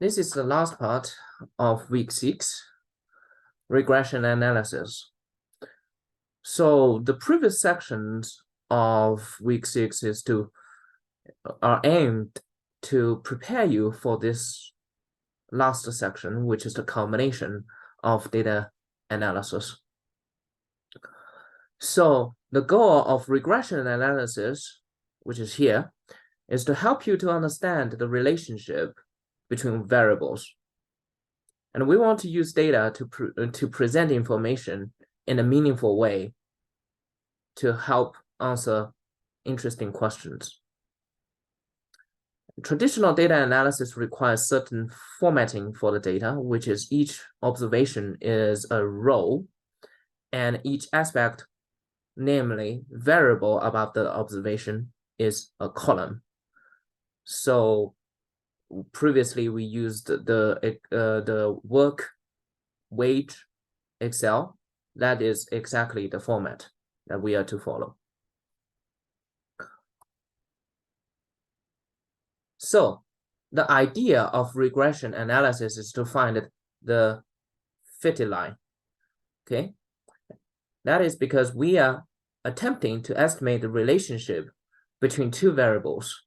This is the last part of week 6, regression analysis. So the previous sections of week 6 are aimed to prepare you for this last section, which is the culmination of data analysis. So the goal of regression analysis, which is here, is to help you to understand the relationship between variables. And we want to use data to present information in a meaningful way to help answer interesting questions. Traditional data analysis requires certain formatting for the data, which is each observation is a row, and each aspect, namely variable about the observation, is a column. So previously we used the work wage Excel. That is exactly the format that we are to follow. So the idea of regression analysis is to find the fitted line. Okay, that is because we are attempting to estimate the relationship between two variables,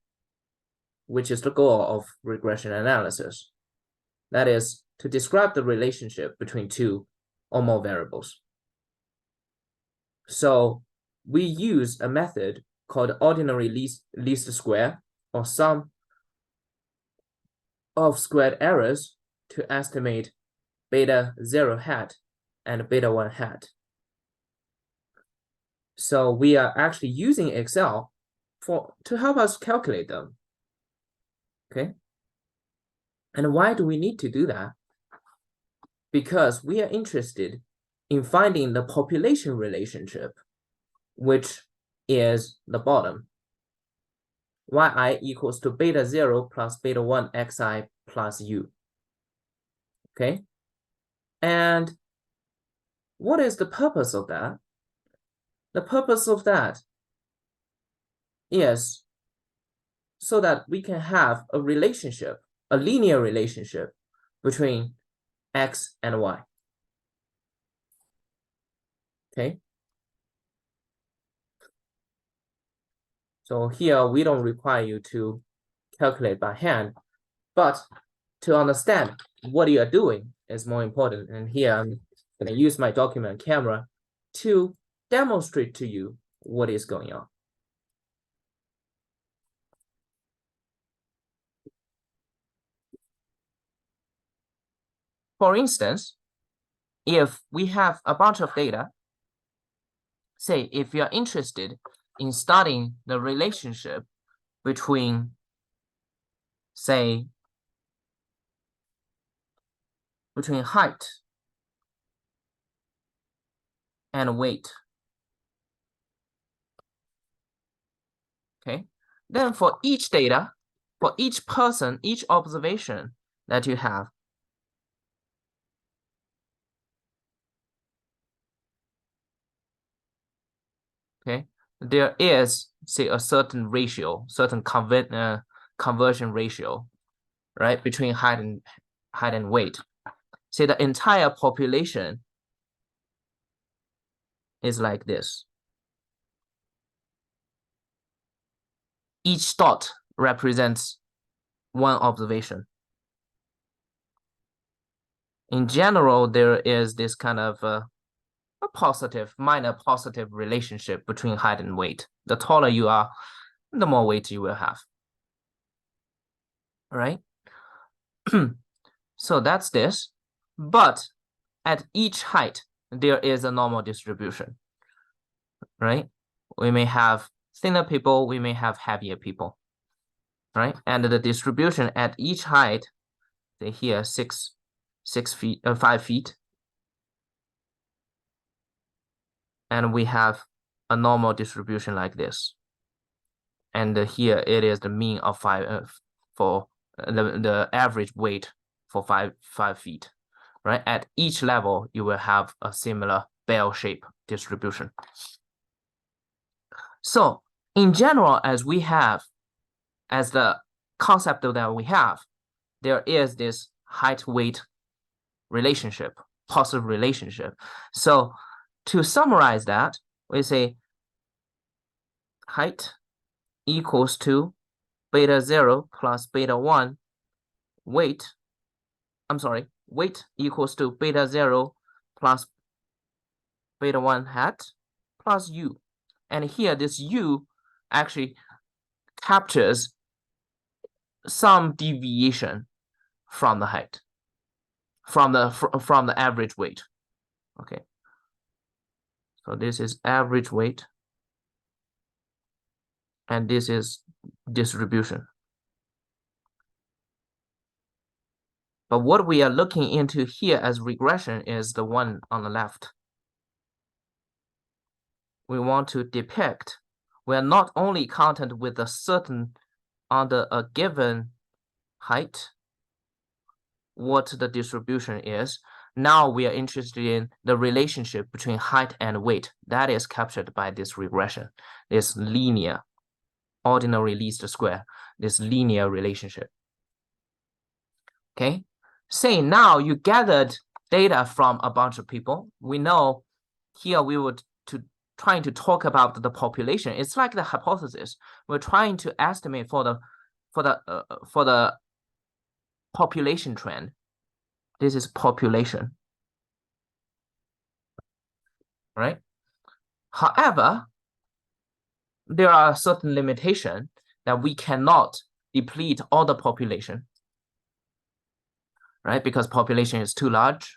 which is the goal of regression analysis. That is to describe the relationship between two or more variables. So we use a method called ordinary least square, or sum of squared errors, to estimate beta 0 hat and beta 1 hat. So we are actually using Excel to help us calculate them. Okay. And why do we need to do that? Because we are interested in finding the population relationship, which is the bottom. Yi equals to beta 0 plus beta 1 xi plus u. Okay. And what is the purpose of that? The purpose of that is so that we can have a relationship, a linear relationship between x and y. Okay. So here we don't require you to calculate by hand, but to understand what you are doing is more important. And here I'm going to use my document camera to demonstrate to you what is going on. For instance, if we have a bunch of data, say if you're interested in studying the relationship between, say, between height and weight. Okay, then for each data, for each person, each observation that you have, okay, there is, say, a certain ratio, certain conversion ratio, right, between height and weight. Say the entire population is like this. Each dot represents one observation. In general, there is this kind of a minor positive relationship between height and weight. The taller you are, the more weight you will have. All right. So that's this. But at each height, there is a normal distribution, right? We may have thinner people, we may have heavier people, right? And the distribution at each height, say here 5 feet, and we have a normal distribution like this. And here it is the mean of 5 for the average weight for 5 feet, right? At each level, you will have a similar bell-shaped distribution. So in general, as the concept that we have, there is this height-weight relationship, positive relationship. So to summarize that, we say height equals to beta 0 plus beta 1 weight. Weight equals to beta 0 plus beta 1 hat plus u. And here this u actually captures some deviation from the height, from the average weight. Okay. So this is average weight, and this is distribution. But what we are looking into here as regression is the one on the left. We want to depict, we are not only content with a certain, under a given height, what the distribution is. Now we are interested in the relationship between height and weight. That is captured by this regression, this linear, ordinary least square, this linear relationship. Okay, say now you gathered data from a bunch of people. We know here we would trying to talk about the population. It's like the hypothesis. We're trying to estimate for the population trend. This is population, right? However, there are certain limitations that we cannot deplete all the population, right? Because population is too large,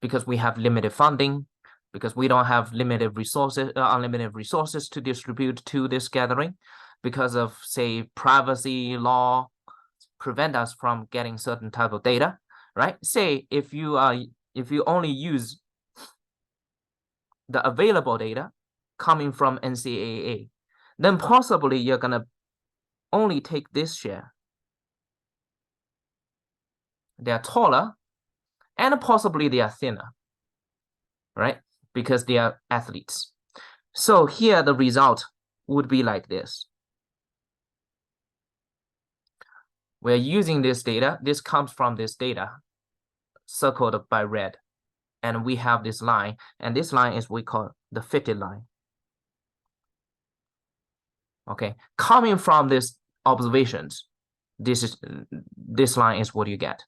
because we have limited funding, because we don't have limited resources, unlimited resources to distribute to this gathering, because of, say, privacy law prevent us from getting certain type of data, right? Say if you only use the available data coming from NCAA, then possibly you're gonna only take this share. They are taller, and possibly they are thinner, right? Because they are athletes. So here the result would be like this. We're using this data. This comes from this data circled by red. And we have this line. And this line is we call the fitted line. Okay. Coming from these observations, this line is what you get.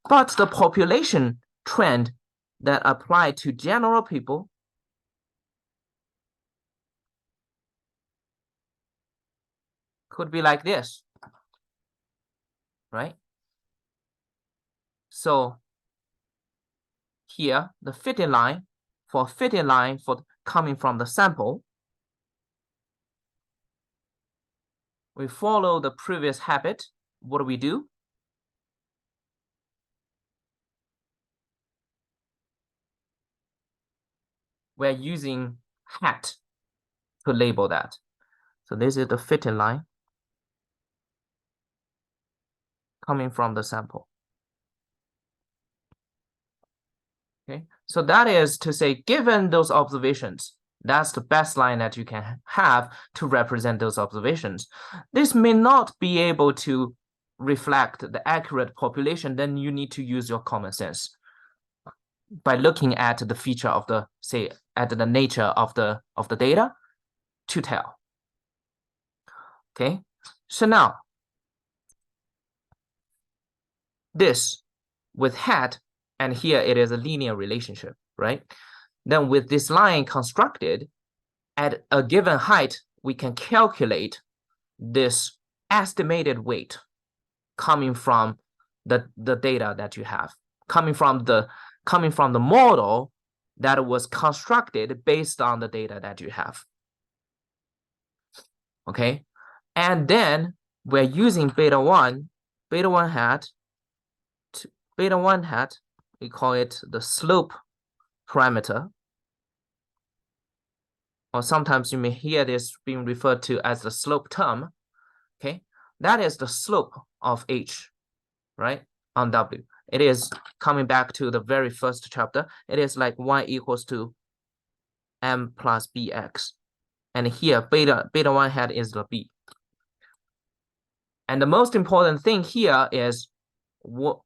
But the population trend that apply to general people could be like this, right? So here, the fitted line, for coming from the sample, we follow the previous habit. What do we do? We're using hat to label that. So this is the fitted line coming from the sample. Okay, so that is to say, given those observations, that's the best line that you can have to represent those observations. This may not be able to reflect the accurate population, then you need to use your common sense by looking at the feature of the, say, at the nature of the data to tell. Okay, so now this with hat, and here it is a linear relationship, right? Then with this line constructed at a given height, we can calculate this estimated weight coming from the data that you have, coming from the model that was constructed based on the data that you have. Okay, and then we're using beta 1 hat, we call it the slope parameter, or sometimes you may hear this being referred to as the slope term. Okay, that is the slope of H, right, on W. It is coming back to the very first chapter. It is like y equals to m plus bx. And here, beta 1 hat is the b. And the most important thing here is what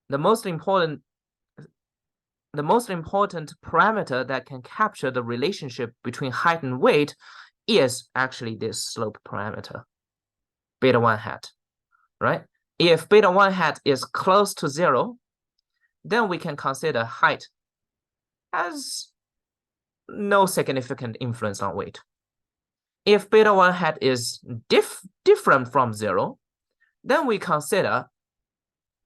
the most important parameter that can capture the relationship between height and weight is actually this slope parameter, beta 1 hat, right? If beta 1 hat is close to 0, then we can consider height has no significant influence on weight. If beta 1 hat is different from 0, then we consider,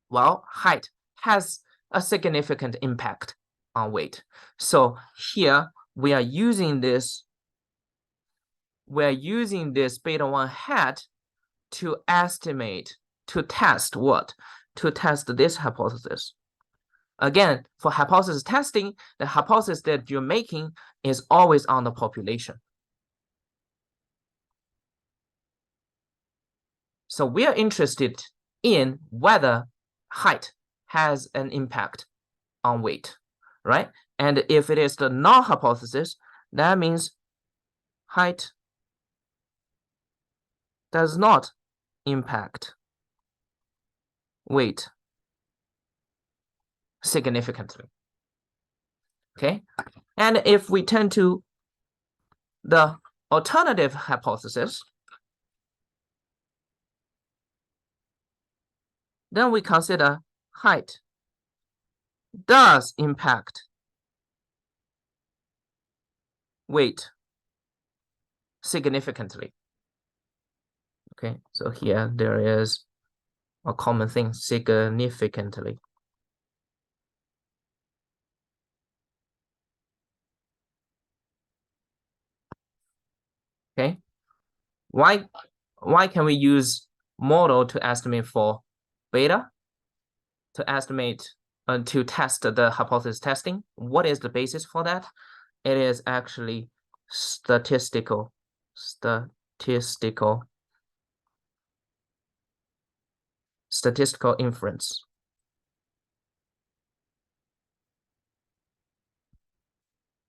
well, height has a significant impact on weight. So here we are using this beta 1 hat to estimate, to test what? To test this hypothesis. Again, for hypothesis testing, the hypothesis that you're making is always on the population. So we are interested in whether height has an impact on weight, right? And if it is the null hypothesis, that means height does not impact weight significantly. Okay, and if we turn to the alternative hypothesis, then we consider height does impact weight significantly. Okay, so here there is a common thing, significantly. Okay, why can we use model to estimate for beta? To estimate to test the hypothesis testing. What is the basis for that? It is actually statistical inference.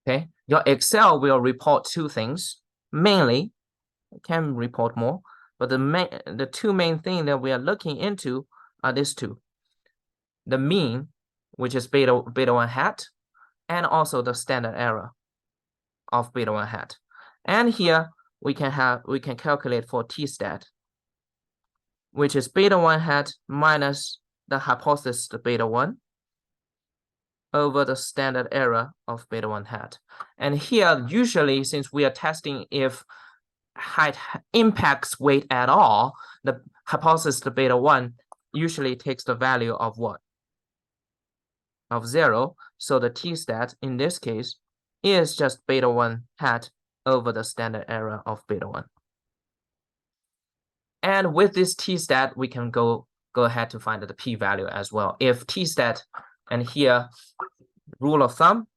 Okay, your Excel will report two things. Mainly, it can report more, but the two main things that we are looking into are these two. The mean, which is beta 1 hat, and also the standard error of beta 1 hat. And here we can calculate for t-stat, which is beta 1 hat minus the hypothesis beta 1 over the standard error of beta 1 hat. And here, usually, since we are testing if height impacts weight at all, the hypothesis beta 1 usually takes the value of what? Of 0. So the t-stat in this case is just beta 1 hat over the standard error of beta 1. And with this t-stat, we can go ahead to find the p-value as well. If t-stat, and here, rule of thumb,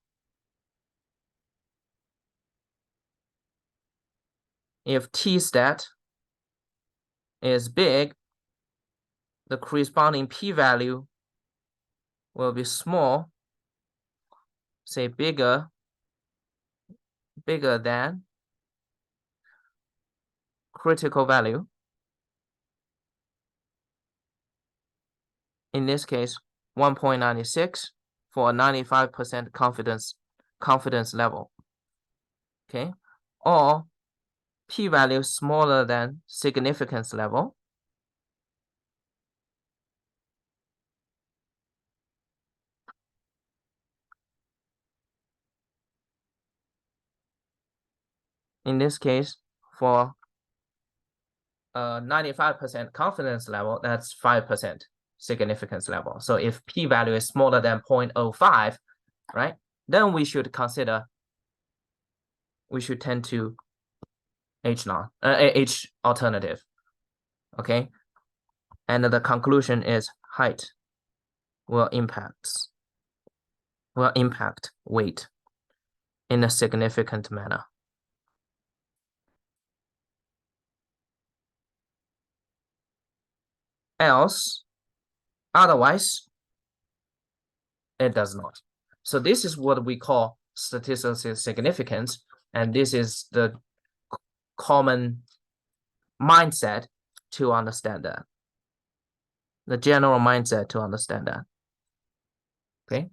if t-stat is big, the corresponding p-value will be small, say bigger than critical value. In this case, 1.96 for a 95% confidence level. Okay, or p-value smaller than significance level. In this case, for a 95% confidence level, that's 5% significance level. So if p-value is smaller than 0.05, right, then we should tend to H alternative. Okay, and the conclusion is height will impact weight in a significant manner. Otherwise, it does not. So this is what we call statistical significance, and this is the common mindset to understand that. the general mindset to understand that. Okay.